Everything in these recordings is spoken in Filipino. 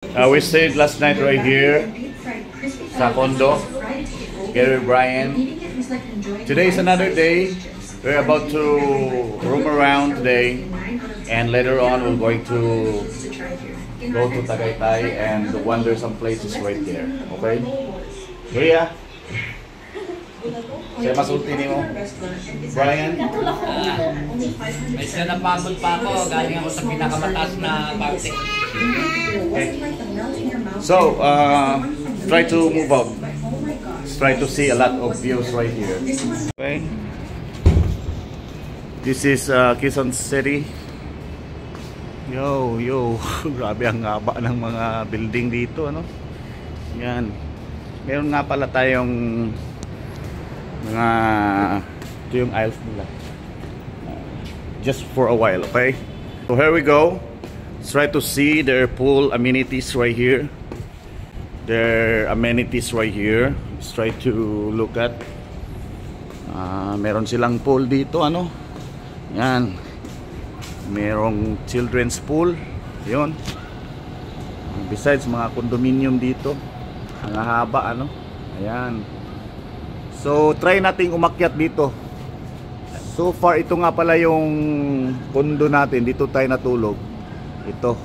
We stayed last night right here sa condo, Gary Bryan. Today is another day. We're about to roam around today, and later on we're going to go to Tagaytay and wander some places right there. Okay? Rhea? Siya masulti ni mo? Brian? May napagod pa ako. Galing ako sa pinakamataas na parte. Okay. So, try to move up. Try to see a lot of views right here. Okay. This is Quezon City. Yo. Grabe ang haba ng mga building dito, ano? Yan. Meron nga pala tayong mga ito yung aisles nila. Just for a while, okay? So here we go. Let's try to see their pool amenities right here. Their amenities right here. Let's try to look at. Meron silang pool dito, ano? Yan. Merong children's pool. Yun. Besides, mga condominium dito. Ang haba, ano? Ayan. So, try nating umakyat dito. So far, ito nga pala yung condo natin. Dito tayo natulog. Ito.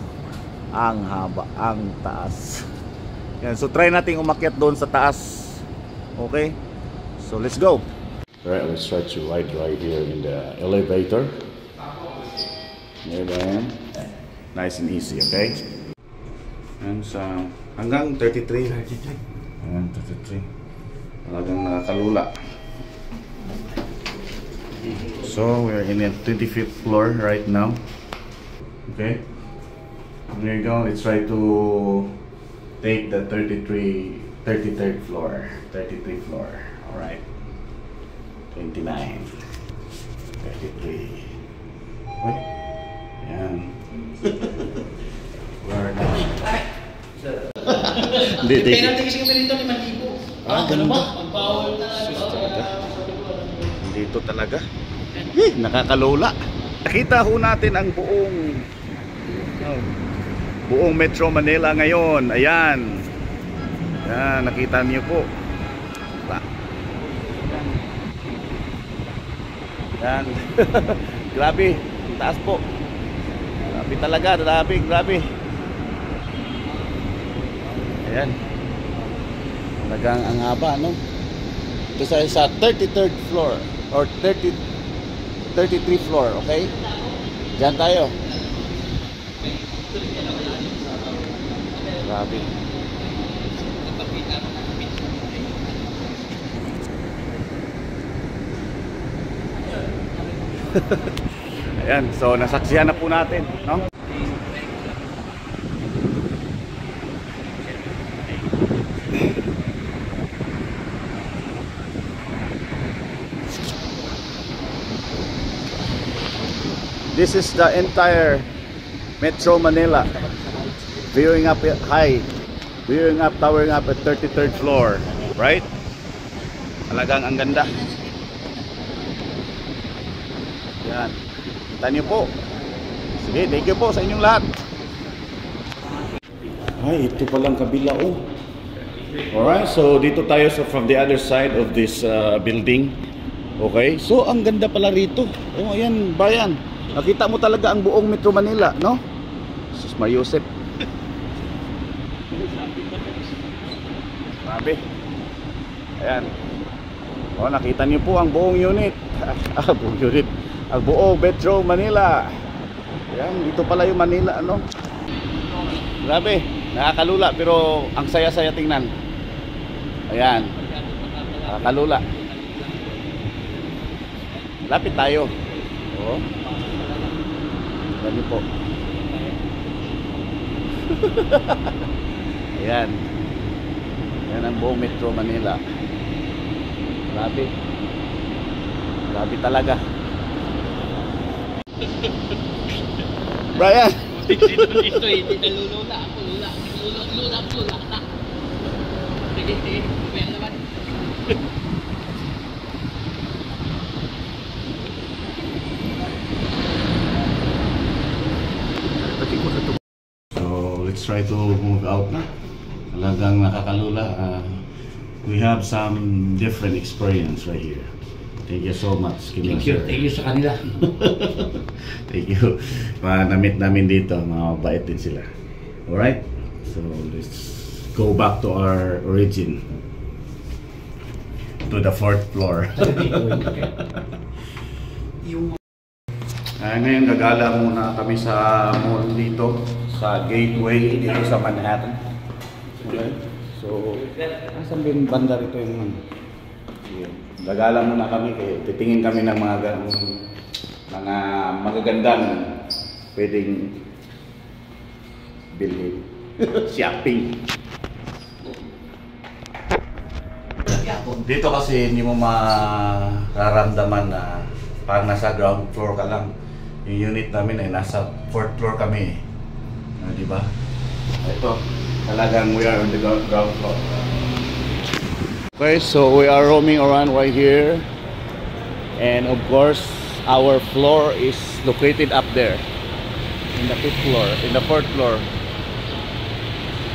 Ang haba, ang taas. Yan. So, try nating umakyat doon sa taas. Okay? So, let's go. Alright, let's try to ride right here in the elevator. There then. Nice and easy, okay? And so, hanggang 33. Ayan, 33. Talagang nakakalula. So we're in the 25th floor right now. Okay. There you go. Let's try to take the 33rd floor. 33 floor. All right. 29. 33. What? Yan. We're not. Penalty kasi kami rito 5,000. Ganun ba? Mag-bawal talaga. Dito talaga. Nakakalula. Nakita ho natin ang buong Metro Manila ngayon. Ayan. Ayan, nakita niyo po. Ayan. Grabe. Taas po. Grabe talaga. Grabe. Ayan. Talagang ang haba, no? Ito sa 33rd floor or 33 floor, okay? Diyan tayo. Grabe. Ayan, so nasaksihan na po natin, no? This is the entire Metro Manila viewing up high, towering up at 33rd floor, right? Talagang ang ganda. Yan. Kita niyo po. Sige, thank you po sa inyong lahat. Ay, ito palang kabila, oh. Alright, so dito tayo from the other side of this building. Okay, so ang ganda pala rito. Oh, ayan, Brian. Nakita mo talaga ang buong Metro Manila, no? Sus Mariusep. Grabe. Ayan. O, nakita niyo po ang buong unit. Buong unit. Ang buong Metro Manila. Ayan, dito pala yung Manila, ano? Grabe. Nakakalula, pero ang saya-saya tingnan. Ayan. Nakakalula. Lapit tayo. O. Ganyan po. Ayan. Ayan ang buong Metro Manila. Grabe. Grabe talaga. Brian! Dito, hindi lulula ako. Lula na. Sige. Kuya naman. try to move out na. Talagang nakakalula. We have some different experience right here. Thank you so much. Thank you sa kanila. Thank you. Na-meet namin dito, mga mabait din sila. Alright? So, let's go back to our origin. To the 4th floor. Ngayon, gagala muna kami sa mall dito, sa Gateway, dito sa Manhattan. Okay? So, asan din banda rito yung gagala muna kami, titingin kami ng mga magagandang pwedeng bilhin. Shopping. Dito kasi hindi mo mararamdaman na parang nasa ground floor ka lang. Yung unit namin ay nasa 4th floor kami. Di ba? Ito, talagang we are on the ground floor. Okay, so we are roaming around right here. And of course, our floor is located up there. In the 5th floor, in the 4th floor.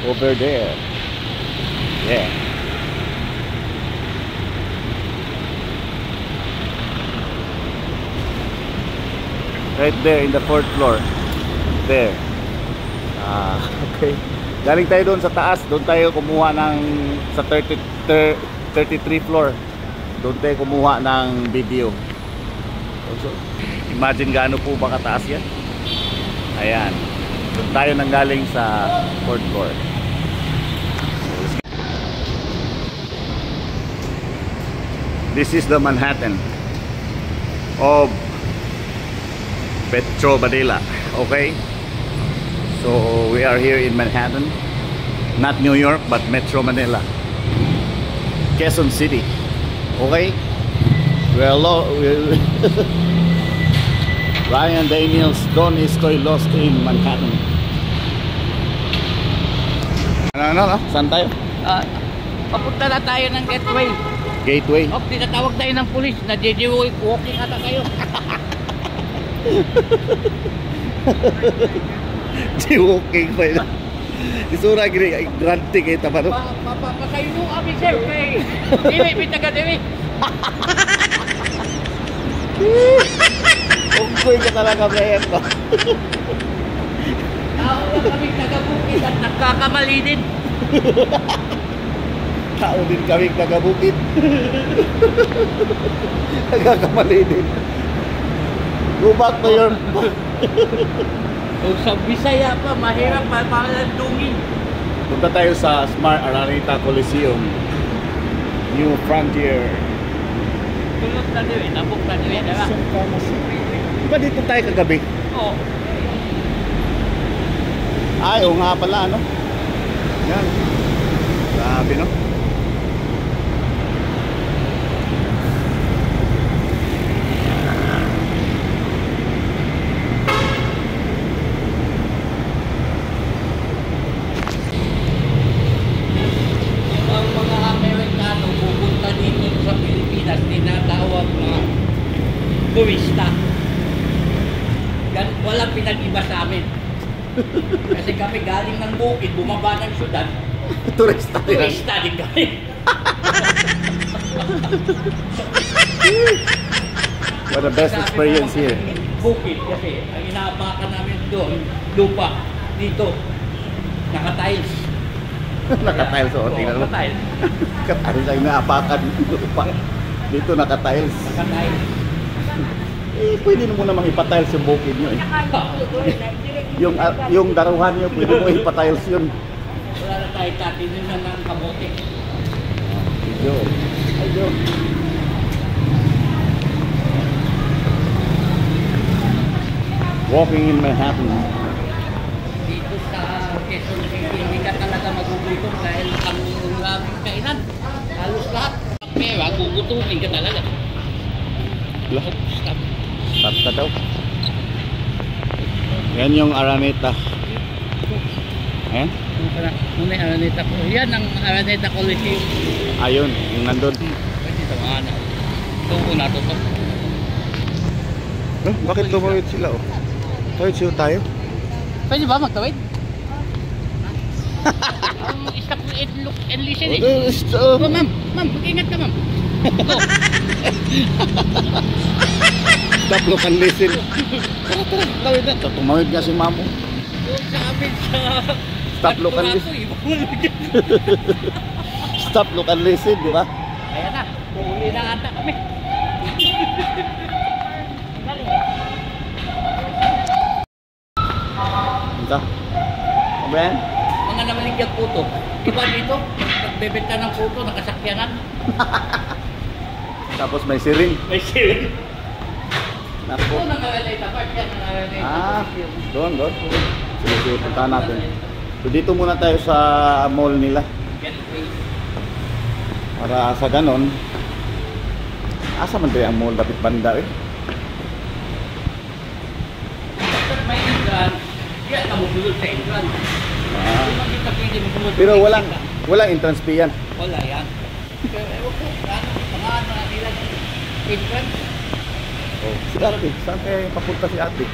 Over there. Yeah. Right there in the 4th floor. There. Okay. Galing tayo doon sa taas. Doon tayo kumuha ng sa 33 floor. Doon tayo kumuha ng video. So, imagine gaano po ba kataas yan. Ayan. Doon tayo nanggaling sa 4th floor. This is the Manhattan of Metro Manila. Okay, so we are here in Manhattan, not New York but Metro Manila, Quezon City. Okay, we're Ryan Daniels, Don Estoy lost in Manhattan. Ano? Saan tayo? Papunta na tayo ng Gateway. Gateway. Oh, tinatawag tayo ng pulis na JJ walking ata kayo. Di walking pa yun. Isura gini, granting kayo tama no? Pasayo mo kami sir. Iwi, bitaga diwi. Ungkoy ka talaga player ko. Tao lang kami taga-bukid at nagkakamali din. Tao din kami taga-bukid. Nagkakamali din. Go back to your... Kung sa Bisaya pa, mahirap pa palandungin. Punta tayo sa Smart Araneta Coliseum. New Frontier. Tulog na din, nabuk na din, diba? Diba dito tayo kagabi? Oo. Ay, oo nga pala, ano? Yan. Grabe, no? Ang mga Amerikano pupunta dito sa Pilipinas, tinatawag na turista. Walang pinag-iba sa amin. Kasi kami galing ng bukid, bumaba ng syudad. Turista din. Turista din kami. What the best experience here. Bukid kasi ang inaapakan namin doon, lupa, dito, naka-tiles. Naka-tiles o, tingnan mo. Naka-tiles. Naka-tiles ang naapakan lupa. Dito naka-tiles. Naka-tiles. Eh, pwede mo namang ipatiles yung bukid nyo eh. Yung daruhan nyo, pwede mo ipatiles yun. Wala na tayo tatinin na ng kamote. Medyo. Medyo. Walking in Manhattan. Dito sa Quezon City, hindi ka talaga magugutom dahil ang maraming kainan. Halos lahat. Pera, gugutumin ka talaga. Lahat. Stop ka daw. Yan yung Araneta. Eh? Muna yung Araneta ko. Yan ang Araneta Coliseum. Ayun, yung nandun. Pwede sa mga anak. Tungo na to. Bakit tumawid sila oh? Tawid sila tayo? Pwede ba magtawid? Stop and look and listen eh. Oh, Oh, ma'am, mag-ingat ka ma'am. Ito. stop, look and listen. Tara, tawid na. Tumawid nga si mamo. Sabi sa... Stop, look and listen. Stop, look and listen, di ba? Ayan na, uli na ata kami. Ito. Ben? Mga namaligyan puto. Iba dito, nagbebenta ng puto, nakasakyanan. Tapos may siring. May siling. Naku. Oo, nangalalay tapart yan. Doon. Sige, puntahan natin. So dito muna tayo sa mall nila. Para sa ganon, asa man tayo ang mall, dapat banda eh. May ingran, kaya namubulol sa ingran. Pero walang entrance fee yan. Wala yan. Pero ewan ko, mga ano na nila ingran. Oh, si ate, saan kayo papunta si ate?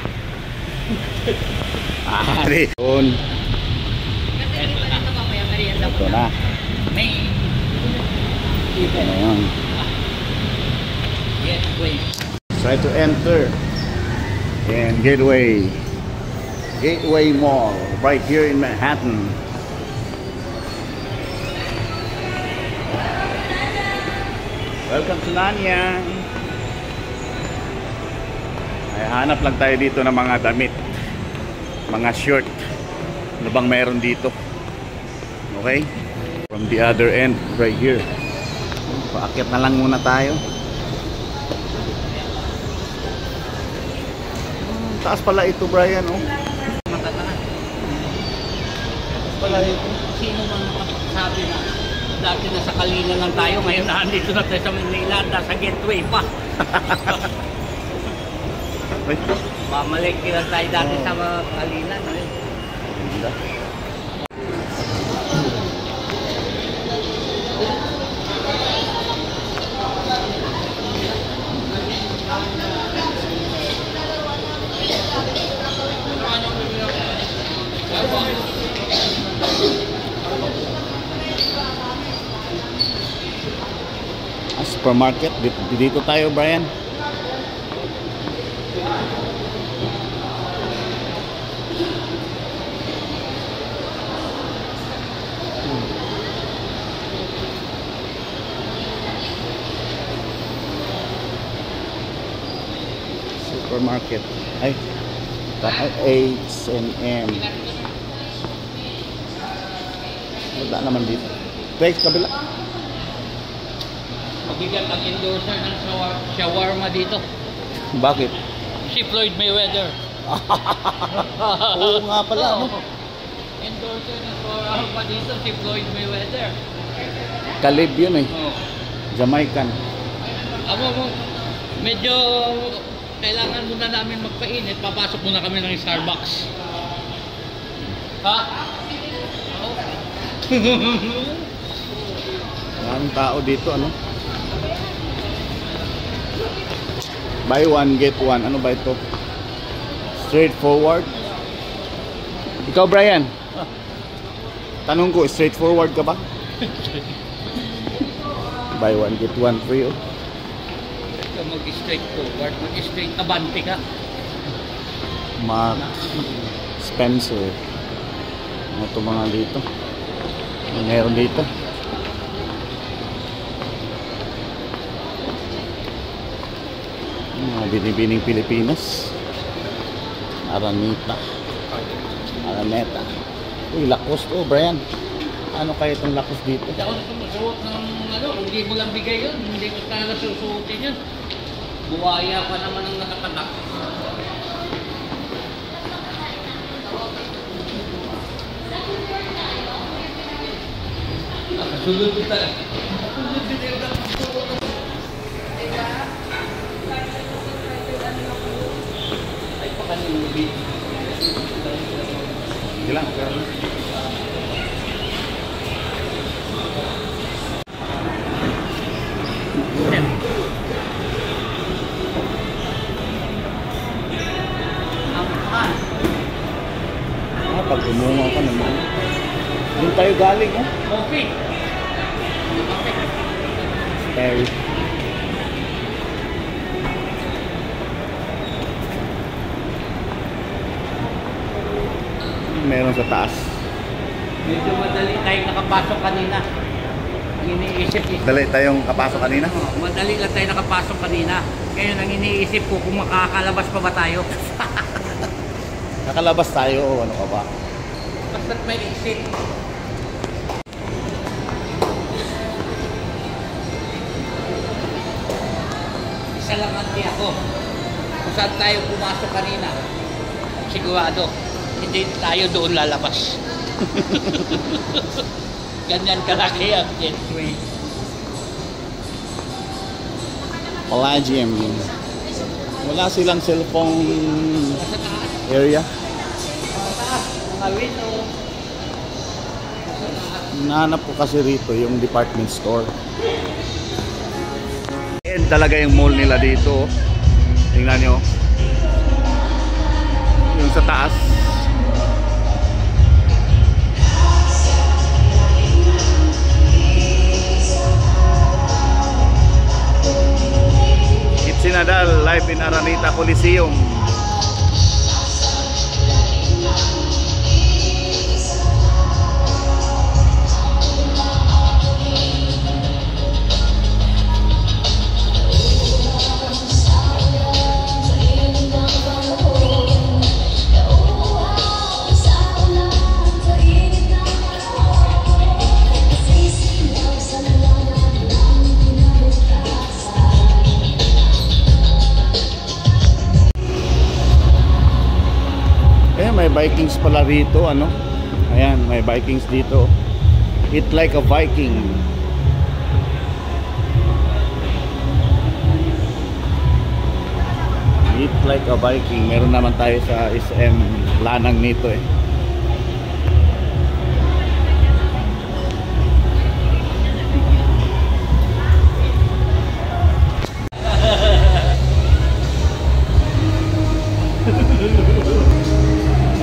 Ari! Doon. Ito na. May Ito na yun. yes, wait. Try to enter. And Gateway Mall, right here in Manhattan. Welcome to Nanyang. Ay, hanap lang tayo dito ng mga damit, mga shirt. Ano bang meron dito? Okay? From the other end, right here. Paakyat na lang muna tayo. Taas pala ito, Brian, oh. Matataas. Taas pala ito. Sino man makapagsabi na dati nasa Kalina lang tayo, ngayon nandito na tayo sa Manila, nasa Gateway pa. Wait. Mamalengke lang tayo dati sa Kalina. Ganda. Supermarket dito tayo, Brian. Supermarket. Ay, H&M. Wala naman dito. Thanks, kabila. Mabigat ang endorser ng shawarma dito. Bakit? Si Floyd Mayweather. Oo nga pala, no? Endorser ng shawarma dito, si Floyd Mayweather. Kalib yun eh. Oh. Jamaican. Amo mo, medyo kailangan muna namin magpainit. Papasok muna kami ng Starbucks. Ha? Maraming tao dito, ano? Buy one, get one. Ano ba ito? Straightforward. Ikaw, Brian. Tanong ko, straightforward ka ba? Buy one, get one free. Oh. Ikaw mag-straight forward, mag-straight abante ka. Mark Spencer. Ano ito mga dito? Ano meron dito? Mga binibining Pilipinas. Araneta. Uy, Lacoste. Oh, Brian. Ano kaya itong Lacoste dito? Hindi ako sumusuot ng ano, hindi mo lang bigay yun, hindi ko talaga susuotin yun. Buwaya pa naman ang nakatatak. Nakasulod ko talaga. Nakasulod ko talaga. Ay, pa kanina mo dito. Sige lang, okay lang. Pag umungaw ka naman. Hindi galing, oh. Coffee. Stay. Meron sa taas. Medyo madali tayo nakapasok kanina. Ang iniisip is... Dali tayong kapasok kanina. Madali lang tayo nakapasok kanina. Ngayon ang iniisip ko kung makakalabas pa ba tayo. Nakalabas tayo o ano ka ba? Basta't may exit. Isa lang ang ako. Kung saan tayo pumasok kanina, sigurado, hindi tayo doon lalabas. Ganyan kalaki ang gateway. Palladium. Wala silang cellphone Sa taas, area. sa taas, mga window. Hinahanap ko kasi rito yung department store. And talaga yung mall nila dito. Tingnan nyo. Yung sa taas. Itzinadal live in Araneta Coliseum. May Vikings pala rito, ano? Ayan, may Vikings dito. Eat like a Viking. Eat like a Viking. Meron naman tayo sa SM Lanang nito eh.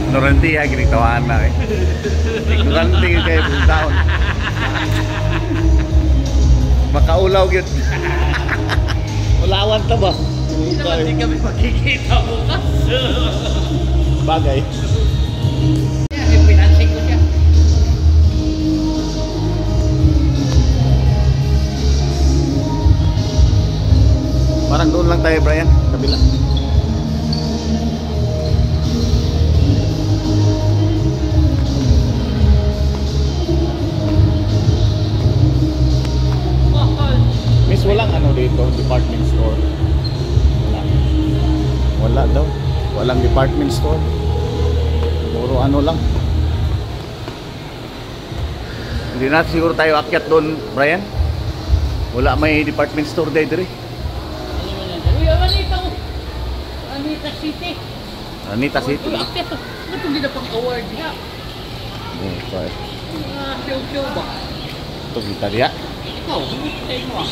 Ignorante ha, ginitawaan na eh. Ignorante kayo buong taon. Makaulaw yun. Ulawan ta ba? Hindi naman din kami magkikita bukas. Bagay. Yan, pinansing ko siya. Parang doon lang tayo, Brian. Kabila. Miss, walang ano dito, department store. Wala daw. Walang department store. Puro ano lang. Hindi na siguro tayo akyat doon, Brian. Wala may department store day dire. Uy, Anita ko. Anita City. Anita City. Uy, akyat to. Ba't hindi na pang award niya? Oh, sorry. Show ba? Ito kita dia. Ikaw, hindi tayo mo ah.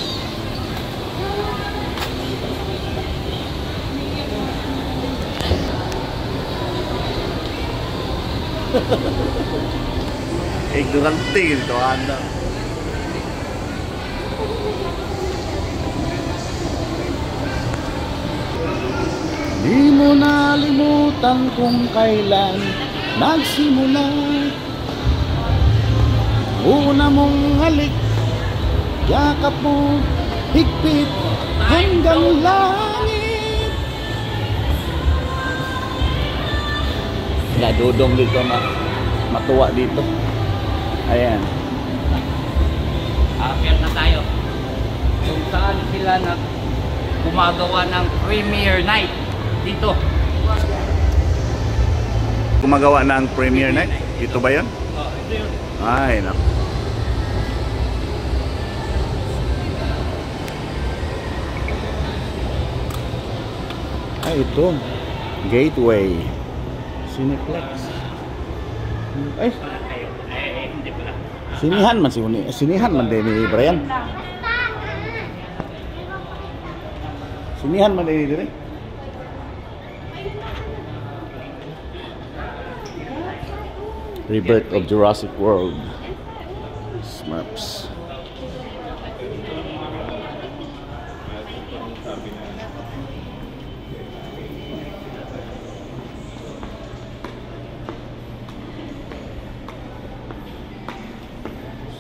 Ignorante gitu Anda. Di mo nalimutan kung kailan nagsimula una mong halik, yakap mo higpit hanggang langit. Nadudong dito matuwa dito. Ayan. Akyat na tayo. Kung saan sila gumagawa ng premiere night dito. Gumagawa ng premiere night? Dito ba yun? Oh, ito yun. Ay, naku. Ay, ito. Gateway. Cineplex. Ay, Hindi pala. sinihan man sinihan man din ni Brian. Sinihan man din ni dire. Rebirth of Jurassic World. Smurfs.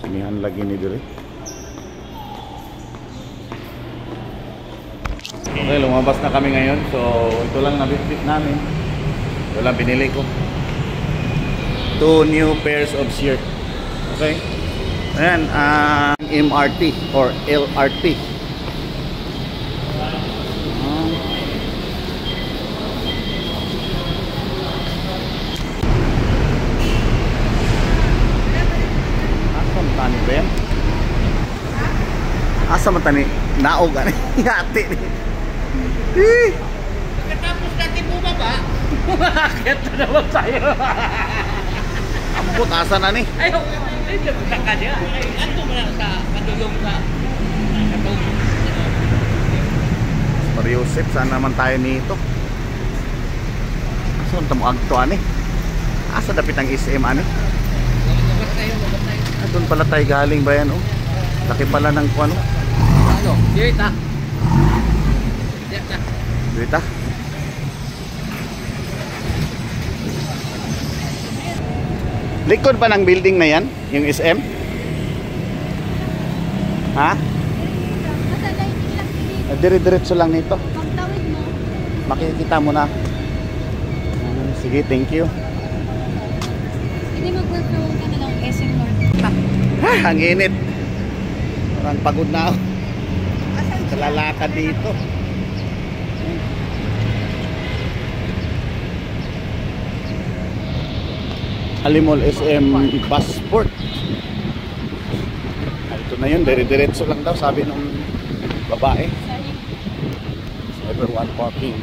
Sinihan lagi ni dire. Okay, lumabas na kami ngayon. So, ito lang nabitbit namin. Ito lang binili ko. 2 new pairs of shirt. Okay? Ayan, MRT or LRT. Asa matani ba yan? Asa matani? Naog ani. Hati ni. Pagkatapos natin bumaba, umakit na naman tayo. Ambot, asa na ni? Ay, nabuta ka niya. Ay, ato mo lang sa kadulong sa katong. Mariusip, saan naman tayo nito? Asa naman tamo agto ani? Asa dapit ang SM ani? Lumabas tayo. Doon pala tayo galing ba yan oh? Laki pala ng ano? Ano? Dito ah. Dito. Likod pa ng building na yan, yung SM? Ha? Dire-diretso lang nito. Pagtawid mo. Makikita mo na. Sige, thank you. Hindi mag-work from home ka na lang SM North. Ang init. Parang pagod na ako. Kalalakad dito. Alimol SM Passport. Ito na yun, dire-diretso lang daw sabi ng babae. Everyone parking.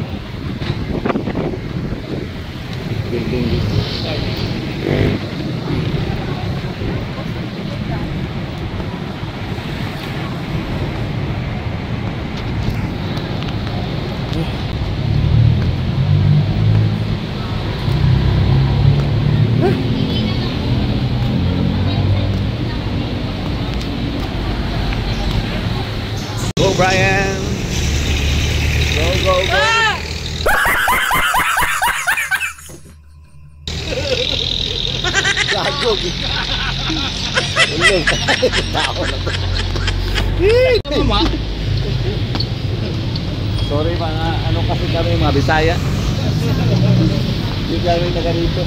Building dito. Go Brian! Go, go, go! Lago! Ulog! Tao na to. Tama. Sorry mga ano kasi kami mga Bisaya. Hindi kami taga rito.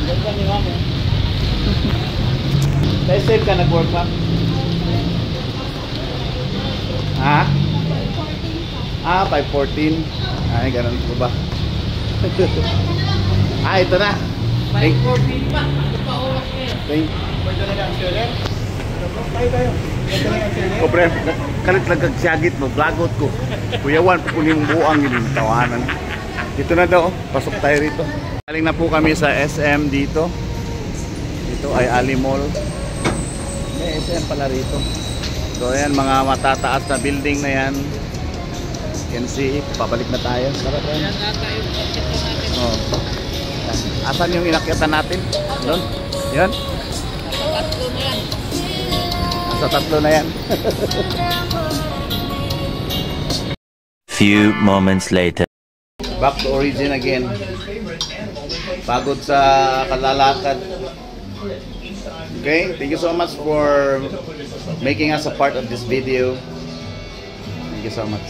Ganda ni Mamo. Tayo safe ka nag-work pa? Ha? 5:14. Ay, ganun po ba? Ito na. May 14 pa. Ano pa oras ngayon? Thank Pwede na lang sila. O pre, kalit lang kagsiyagit mo, blagot ko. Kuyawan, pupunin mong buang yung tawanan. Dito na daw, pasok tayo rito. Galing na po kami sa SM dito. Dito ay Ali Mall. May SM pala rito. So ayan, mga matataas na building na yan. You can see, pabalik na tayo. Tara tayo. Yan ata yung object natin. Oh. Asan yung inakyatan natin? Doon? Yan? Tatlo na yan. Sa tatlo na yan. Few moments later. Back to origin again. Pagod sa kalalakad. Okay, thank you so much for making us a part of this video. Thank you so much.